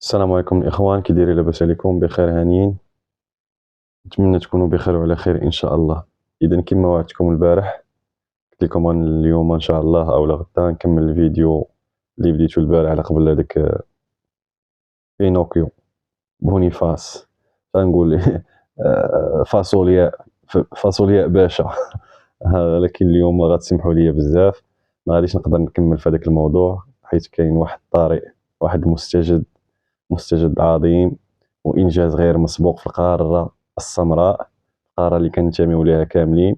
السلام عليكم الإخوان، كي دايرين؟ لاباس عليكم؟ بخير هانيين؟ نتمنى تكونوا بخير وعلى خير إن شاء الله. إذا كما وعدتكم البارح قلت لكم اليوم إن شاء الله أو غدا نكمل الفيديو اللي بديتو البارح على قبل هذاك بينوكيو بونيفاس، غنقول فاصولياء فاصولياء باشا. ولكن اليوم غتسمحوا لي بزاف، ما غاديش نقدر نكمل في هذاك الموضوع حيت كاين واحد الطارئ، واحد مستجد عظيم وإنجاز غير مسبوق في القارة السمراء، القارة اللي كننتميو ليها كاملين.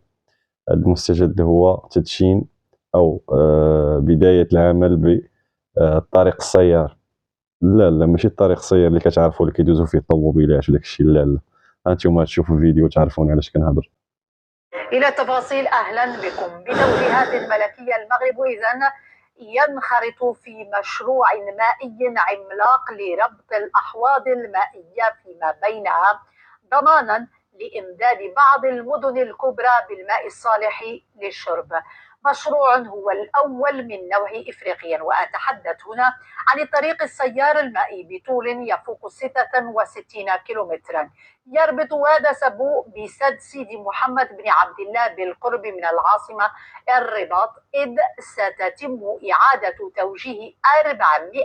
هذا المستجد هو تدشين أو بداية العمل بالطريق السيار. لا لا، ماشي الطريق السيار اللي كتعرفوا اللي كيدوزو فيه الطوموبيلات وداك الشيء، لا لا. هانتوما تشوفوا الفيديو تعرفون علاش كنهضر. إلى التفاصيل. أهلا بكم. بتوجيهات ملكية المغرب إذن ينخرط في مشروع مائي عملاق لربط الأحواض المائية فيما بينها ضمانا لإمداد بعض المدن الكبرى بالماء الصالح للشرب. مشروع هو الأول من نوعه إفريقيا، وأتحدث هنا عن الطريق السيار المائي بطول يفوق 66 كيلومترا، يربط واد سبو بسد سيدي محمد بن عبد الله بالقرب من العاصمة الرباط، إذ ستتم إعادة توجيه 400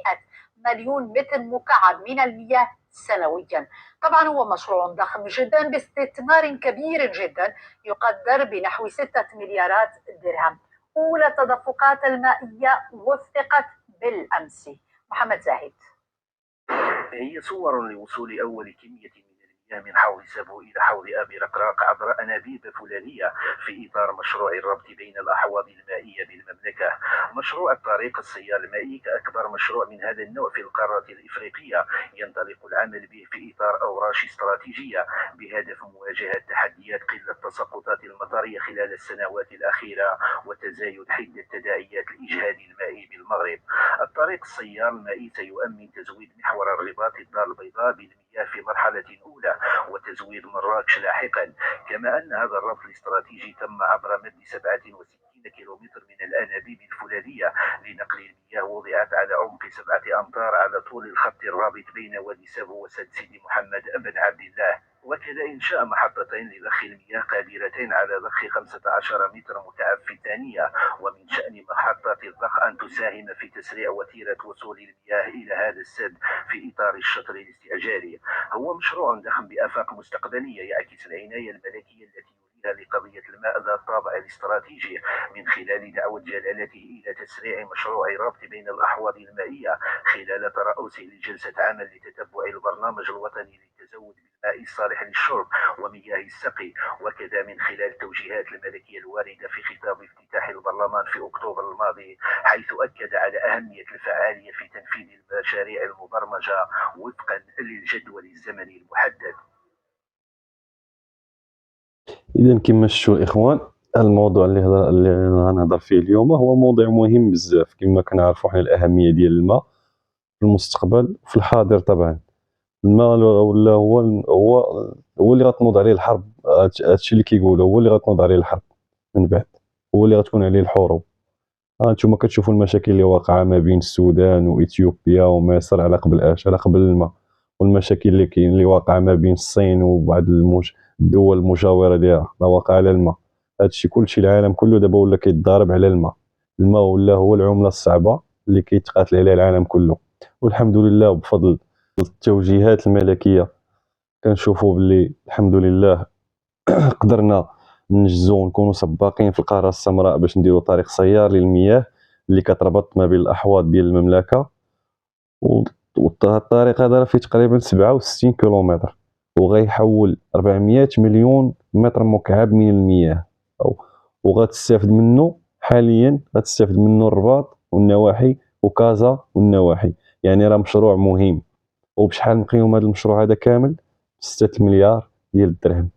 مليون متر مكعب من المياه سنويا. طبعا هو مشروع ضخم جدا باستثمار كبير جدا يقدر بنحو 6 مليارات درهم. أولى التدفقات المائية وثقت بالأمس. محمد زاهد. هي صور لوصول أول كمية من حوض سبو إلى حوض أبي رقراق عبر أنابيب فولاذية في إطار مشروع الربط بين الأحواض المائية بالمملكة. مشروع الطريق السيار المائي كأكبر مشروع من هذا النوع في القارة الإفريقية، ينطلق العمل به في إطار أوراش استراتيجية بهدف مواجهة تحديات قلة التساقطات المطرية خلال السنوات الأخيرة وتزايد حدة تداعيات الإجهاد المائي بالمغرب. الطريق السيار المائي سيؤمن تزويد محور الرباط الدار البيضاء بالمياه في مرحلة أولى وتزويد مراكش لاحقا، كما أن هذا الربط الاستراتيجي تم عبر مد 67 كيلومتر من الأنابيب الفولاذية لنقل المياه، وضعت على عمق 7 أمتار على طول الخط الرابط بين وادي سبو وسد سيدي محمد بن عبد الله. وكذا إنشاء محطتين لضخ المياه قادرتين على ضخ 15 متر مكعب في الثانية، ومن شأن محطات الضخ أن تساهم في تسريع وتيرة وصول المياه إلى هذا السد في إطار الشطر الاستعجالي. هو مشروع ضخم بآفاق مستقبلية يعكس العناية الملكية التي يوليها لقضية الماء ذات الطابع الاستراتيجي، من خلال دعوة جلالته إلى تسريع مشروع الربط بين الأحواض المائية خلال ترأسه لجلسة عمل لتتبع البرنامج الوطني للتزود بالماء الصالح للشرب ومياه السقي، وكذا من خلال التوجيهات الملكية الواردة في خطاب افتتاح البرلمان في أكتوبر الماضي، حيث أكد على أهمية الفعالية في تنفيذ المشاريع المبرمجة وفقا للجدول الزمني المحدد. إذا كما شفتوا الإخوان، الموضوع اللي غنهضر فيه اليوم هو موضوع مهم بزاف. كما كنعرفوا حنا الأهمية ديال الماء في المستقبل وفي الحاضر. طبعا الماء ولا هو اللي غتنوض عليه الحرب. هادشي اللي كيقولوا هو اللي غتنوض عليه الحرب من بعد، هو اللي غتكون عليه الحروب. هانتوما كتشوفوا المشاكل اللي واقعه ما بين السودان واثيوبيا ومصر على قبل على قبل الماء، والمشاكل اللي كاين اللي واقعه ما بين الصين وبعض الدول المجاوره ليها لا واقعه على الماء. هادشي كلشي العالم كله دابا ولا كيتضارب على الماء. الماء ولا هو العمله الصعبه اللي كيتقاتل عليها العالم كله. والحمد لله وبفضل التوجيهات الملكيه كنشوفوا باللي الحمد لله قدرنا ننجزو ونكونوا سباقين في القاره السمراء باش نديروا طريق سيار للمياه اللي كتربط ما بين الاحواض ديال المملكه. والطريق هذا راه فيه تقريبا 67 كيلومتر، وغيحول 400 مليون متر مكعب من المياه، وغتستافد منه حاليا غتستافد منه الرباط والنواحي وكازا والنواحي. يعني راه مشروع مهم. وبشحال مقيوم هذا المشروع هذا كامل؟ 6 مليار ديال الدرهم.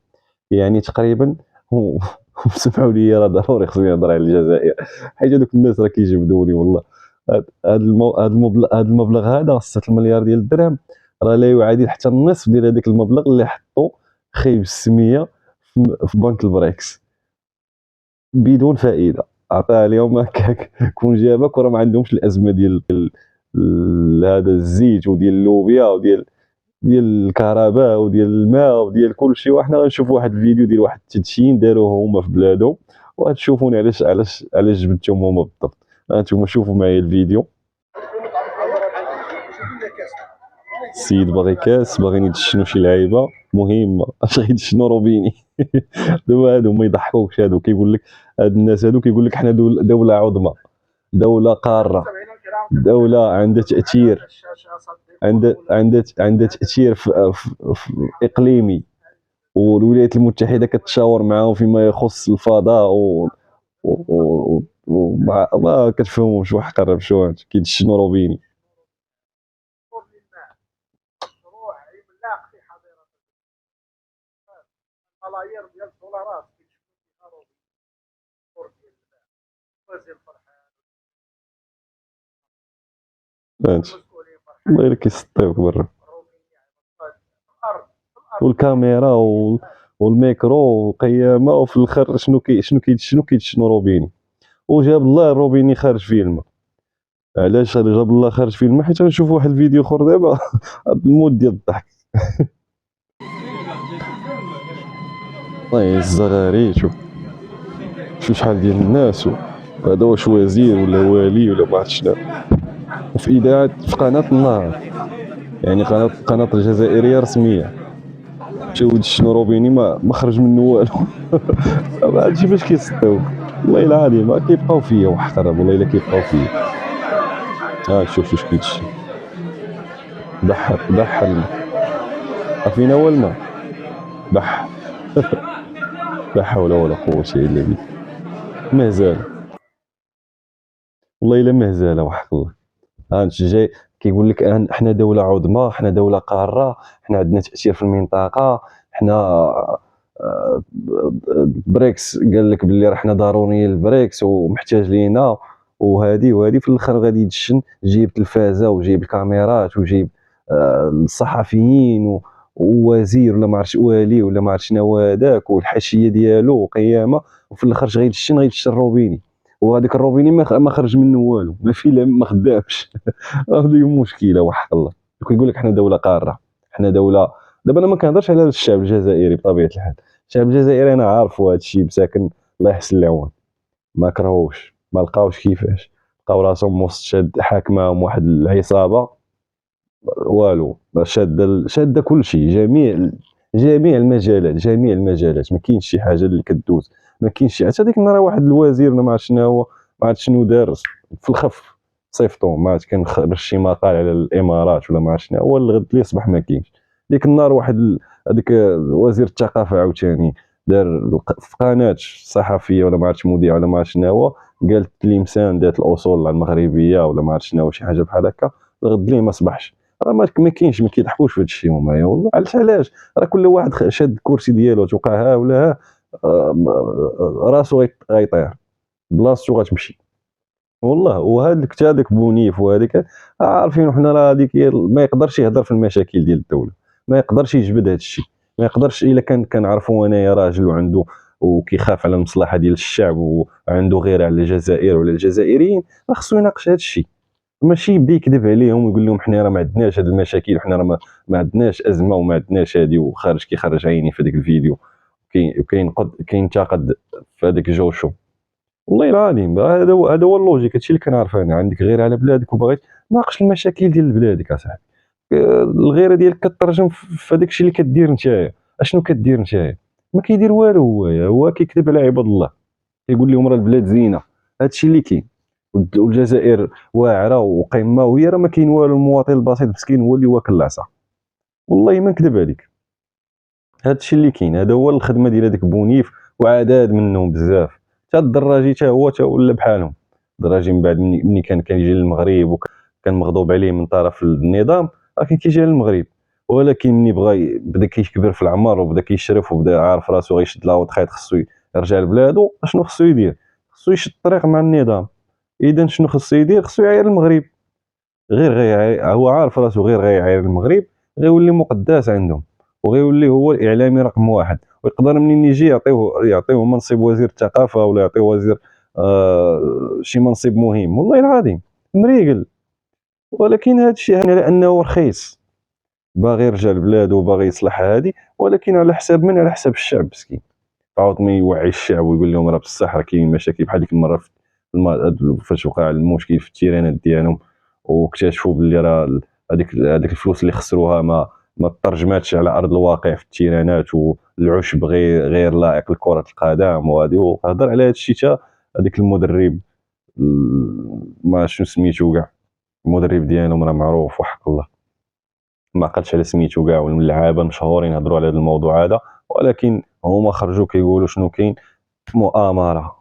يعني تقريبا سمحوا لي راه ضروري خصني نهضر على الجزائر، حيت هذوك الناس راه كيجبدوني والله. هذا المبلغ هذا 6 مليار ديال الدرهم راه لا يعادل حتى النصف ديال هذاك المبلغ اللي حطوا خايب السميه في بنك البريكس بدون فائده. عطاها لهم هكاك كون جابك وراه ما عندهمش الازمه ديال هذا الزيت وديال اللوبيا وديال الكهرباء وديال الماء وديال كلشي. وحنا غنشوفوا واحد الفيديو ديال واحد التدشين داروه هما في بلادهم، وغتشوفوني علاش جبدتهم هما بالضبط. هانتوما شوفوا معايا الفيديو. السيد باغي كاس، باغيين يدشنوا شي لعيبه مهمه، اش غيدشنوا روبيني. دابا هادو ما يضحكوكش، هادو كيقول لك، هاد الناس هادو كيقول لك حنا دوله عظمى، دوله قاره، دوله عندها تاثير، عندها تاثير في اقليمي، والولايات المتحده كتشاور معاهم فيما يخص الفضاء ما كتفهموش واحد قرب شو كيدشنوا روبيني. مشروع عملاق في حضاره ملايير ديال الدولارات كيتشكل فيها روبين وزير فرحان المسؤولين فرحان الله الا كيسطيوك برا، الارض والكاميرا والميكرو قيامه، وفي الاخر شنو كيدشنوا روبيني. وجاب الله روبيني خارج فيه الماء. علاش جاب الله خارج فيه الماء؟ حيت غنشوفوا واحد الفيديو اخر دابا الموت ديال الضحك. الله يعز غاري. شوف شحال ديال الناس، هذا واش وزير ولا والي ولا ما عرفتش شنو، وفي اذاعه في قناه النهار، يعني قناه الجزائريه رسميه. مشاو دشنوا روبيني ما خرج منه والو. هادشي باش كيسطيوك والله العظيم، ما كيبقاو فيا وحقرب والله الا كيبقاو فيا. شوف واش كيدشن، بح الماء، عارفين هو الماء بح. لا حول ولا قوه الا بالله. مهزال والله الا مهزاله وحق الله. انت جاي كيقول لك حنا دوله عظمى، حنا دوله قاره، حنا عندنا تاثير في المنطقه، حنا بريكس قال لك باللي راه حنا ضروريين البريكس ومحتاج لينا وهذه في الاخر غادي يدشن، جيب تلفازه وجيب الكاميرات وجيب الصحفيين ووزير ولا ما عرفتش والي ولا ما عرفتش شنو هذاك والحاشيه ديالو وقيامه، وفي الاخر غيدشن روبيني، وهذاك الروبيني ما خرج منه والو، ما فيلم ما خدامش. هذه مشكله وحق الله. كيقول لك حنا دوله قاره، حنا دوله. دابا انا ما كنهضرش على الشعب الجزائري بطبيعه الحال، الشعب الجزائري انا عارفو هذا الشيء مساكن، الله يحسن العون، ما كرهوش، ما لقاوش كيفاش، لقاو راسهم وسط حاكماهم واحد العصابه والو، شاده كل شيء، جميع المجالات، ما كاينش شي حاجه اللي كدوز، ما كاينش شي حتى ديك النهار واحد الوزير ما عرفت شنو هو، ما عرفت شنو دار في الخف صيفطو، ما عرفت كان خرج شي مقال على الامارات ولا ما عرفت شنو هو، الغد اللي صبح ما كاينش. ديك النهار واحد هذيك وزير الثقافه عاوتاني دار في قناه صحفيه ولا ما عرفتش مذيع ولا ما عرفت شنو هو، قالت تلمسان دات الاصول المغربيه ولا ما عرفت شنو هو، شي حاجه بحال هكا، الغد ليه ما صبحش. راه ما كاينش، ما كيضحكوش في هذا الشيء هما والله. علاش راه كل واحد شاد الكرسي ديالو توقع ها ولا ها، راسو غيطير، بلاصتو غتمشي والله. وهذا الكتادك بونيف وهذيك عارفين حنا، راه هذيك ما يقدرش يهضر في المشاكل ديال الدوله، ما يقدرش يجبد هذا الشيء، ما يقدرش الا كنعرفوا انايا راجل وعنده وكيخاف على المصلحه ديال الشعب وعنده غير على الجزائر ولا الجزائريين، راه خصو يناقش هذا الشيي، ماشي يبدا يكذب عليهم ويقول لهم حنا راه ما عندناش هاد المشاكل وحنا راه ما عندناش ازمه وما عندناش هادي، وخارج كيخرج عيني في هذاك الفيديو، كينتقد في هذاك جوشو. والله العظيم هذا هو اللوجيك، هادشي اللي كنعرف انا. عندك غير على بلادك وبغيت ناقش المشاكل ديال بلادك اصاحبي، الغيره ديالك كترجم في هذاك الشيء اللي كدير نتايا. اشنو كدير نتايا؟ ما كيدير والو، هو كيكذب على عباد الله، كيقول لهم راه البلاد زينه، هادشي اللي كاين، والجزائر واعره وقمه، وهي راه ما كاين والو، المواطن البسيط مسكين هو اللي واكل العصا، والله ما نكذب عليك. هادشي اللي كاين، هذا هو الخدمه ديال هذاك بونيف وعداد منهم بزاف. حتى الدراجي حتى هو ولا بحالهم. الدراجي من بعد ملي كان كيجي للمغرب وكان مغضوب عليه من طرف النظام، راه كان كيجي للمغرب، ولكن ملي بدا كيكبر في العمر وبدا كيشرف وبدا عارف راسو غيشد لا وطخيط، خصو يرجع لبلادو، اشنو خصو يدير؟ خصو يشد الطريق مع النظام. اذا شنو خصو يدير؟ خصو يعاير المغرب، غير هو عارف راسو غير غيعاير المغرب غيولي مقداس عندهم، وغيولي هو الاعلامي رقم واحد، ويقدر منين يجي يعطيوه منصب وزير الثقافه ولا يعطيوه وزير شي منصب مهم، والله العظيم مريقل. ولكن هذا الشيء على انه رخيص، باغي يرجع لبلادو وباغي يصلح هذه، ولكن على حساب من؟ على حساب الشعب مسكين. عاود ما يوعي الشعب ويقول لهم راه بصح راه كاين مشاكل بحال ديك المره فاش وقع المشكل في التيرانات ديالهم، واكتشفوا باللي راه هذيك الفلوس اللي خسروها ما ترجماتش على ارض الواقع في التيرانات، والعشب غير لائق لكره القدم وهذه. وهضر على هذا الشيء حتى هذاك المدرب ما شنو سميتو كاع، المدرب ديالهم راه معروف وحق الله، ما عقلتش على سميتو كاع، واللعابه مشهورين هضروا على هذا الموضوع هذا، ولكن هما خرجوا كيقولوا شنو كاين. مؤامره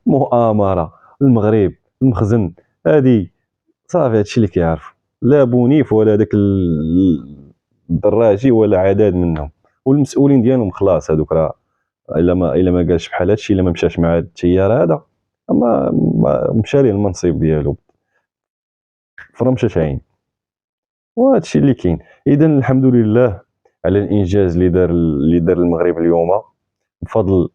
مؤامره المغرب المخزن هذه صافي. هادشي اللي كيعرفوا، لا بونيف ولا داك الدراجي ولا عدد منهم، والمسؤولين ديالهم خلاص هذوك راه الا ما قالش بحال هادشي، الا ما مشاش مع هاد التيار هذا ما مشى ليه المنصب ديالو فرمشة عين. وهذا الشيء اللي كاين. اذا الحمد لله على الانجاز اللي دار المغرب اليوم بفضل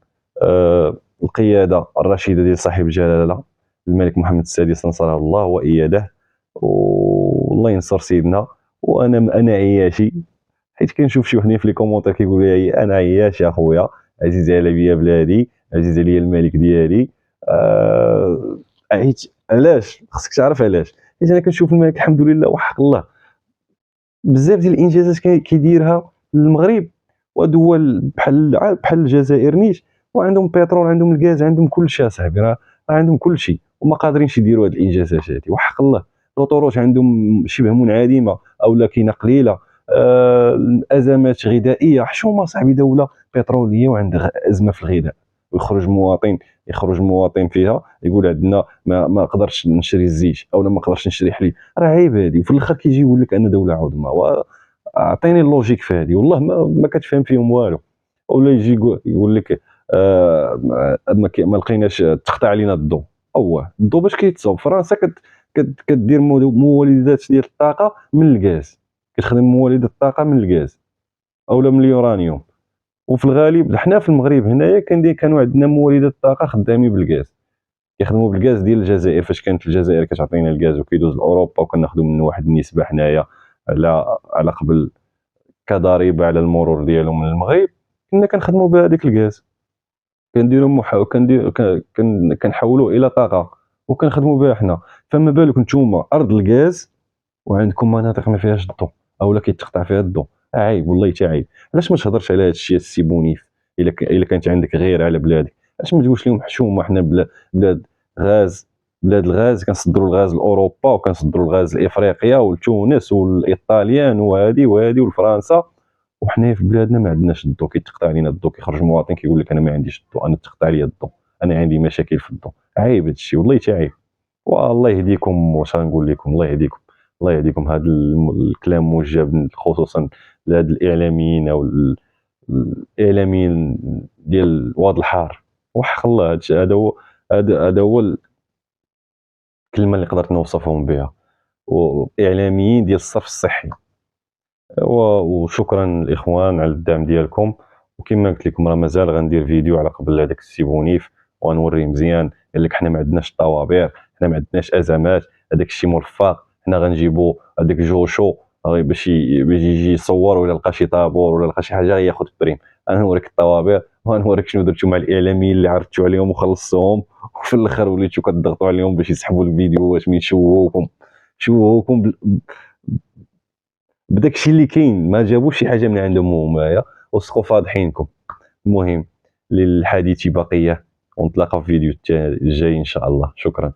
القياده الرشيده ديال صاحب الجلاله الملك محمد السادس نصره الله واياده، والله ينصر سيدنا. وانا عياشي، حيت كنشوف شي وحدين في لي كومونتير كيقولوا لي انا عياش يا خويا، عزيز على بيا بلادي، عزيز عليا الملك ديالي. حيت علاش خصك تعرف علاش؟ حيت انا كنشوف الملك الحمد لله وحق الله بزاف ديال الانجازات كيديرها المغرب ودول بحال الجزائر نيت، وعندهم بترول، عندهم الغاز، عندهم كل شيء اصاحبي، راه عندهم كل شيء وما قادرينش يديروا هذه الانجازات هذه وحق الله. الطرق عندهم شبه منعدمه او لا كاينه قليله. ازمات غذائيه، حشومه صاحبي، دوله بتروليه وعندها ازمه في الغذاء، يخرج مواطن فيها يقول عندنا ما قدرتش نشري الزيت او ما قدرتش نشري حليب. راه عيب هذه. وفي الاخر كيجي يقول لك ان دوله عظمى. اعطيني اللوجيك في هذه، والله ما كتفهم فيهم والو. ولا يجي يقول لك ما لقيناش تقطع علينا الضوء. الضوء باش كيتصاوب؟ فرنسا كدير مولدات ديال الطاقه من الغاز، كتخدم مولدات الطاقه من الغاز اولا من اليورانيوم. وفي الغالب حنا في المغرب هنايا كانوا عندنا مولدات الطاقه خدامين بالغاز، كيخدموا بالغاز ديال الجزائر. فاش كانت الجزائر كتعطينا الغاز وكيدوز لاوروبا وكناخذوا منه واحد النسبه حنايا على قبل كضريبه على المرور ديالهم من المغرب، كنا كنخدموا بهذيك الغاز، كنحولوه الى طاقه وكنخدموا بها حنا. فما بالك نتوما ارض الغاز وعندكم مناطق ما فيهاش الضوء اولا كيتقطع فيها الضوء؟ عيب والله حتى عيب. علاش ما تهضرش على هذا الشيء السي بونيف؟ الا كانت عندك غير على بلادك، علاش ما تقولش لهم حشومه حنا بلاد غاز، بلاد الغاز، كنصدروا الغاز لاوروبا وكنصدروا الغاز لافريقيا ولتونس والايطاليان وهذه ولفرنسا، وحنا في بلادنا ما عندناش الضوء، كيتقطع علينا الضوء، كيخرج مواطن كيقول لك انا ما عنديش الضوء، انا تقطع عليا الضوء، انا عندي مشاكل في الضوء. عيب هذا الشيء والله حتى عيب. والله يهديكم. واش غنقول لكم؟ الله يهديكم. الله يهديكم. هذا الكلام موجه خصوصا لهاد الاعلاميين او الاعلاميين ديال واد الحار وحق الله. هذا هو الكلمه اللي قدرت نوصفهم بها، واعلاميين ديال الصرف الصحي. وشكرا الاخوان على الدعم ديالكم. وكما قلت لكم راه مازال غندير فيديو على قبل هذاك السي بونيف وغنوريه مزيان. قال لك حنا ما عندناش طوابير، حنا ما عندناش ازمات، هذاك الشيء مرفق. حنا غنجيبوا هذاك جوشو باش يجي يصور، ولا لقى شي طابور ولا لقى شي حاجه غياخذ بريم. انا نوريك الطوابير ونوريك شنو درتو مع الاعلاميين اللي عرضتو عليهم وخلصتوهم، وفي الاخر وليتو كتضغطوا عليهم باش يسحبوا الفيديوهات من شوهوكم بداك الشيء اللي كاين. ما جابوش شي حاجه من عندهم هما وسقوا فاضحينكم. المهم للحديث بقيه، ونتلاقى في فيديو الجاي ان شاء الله. شكرا.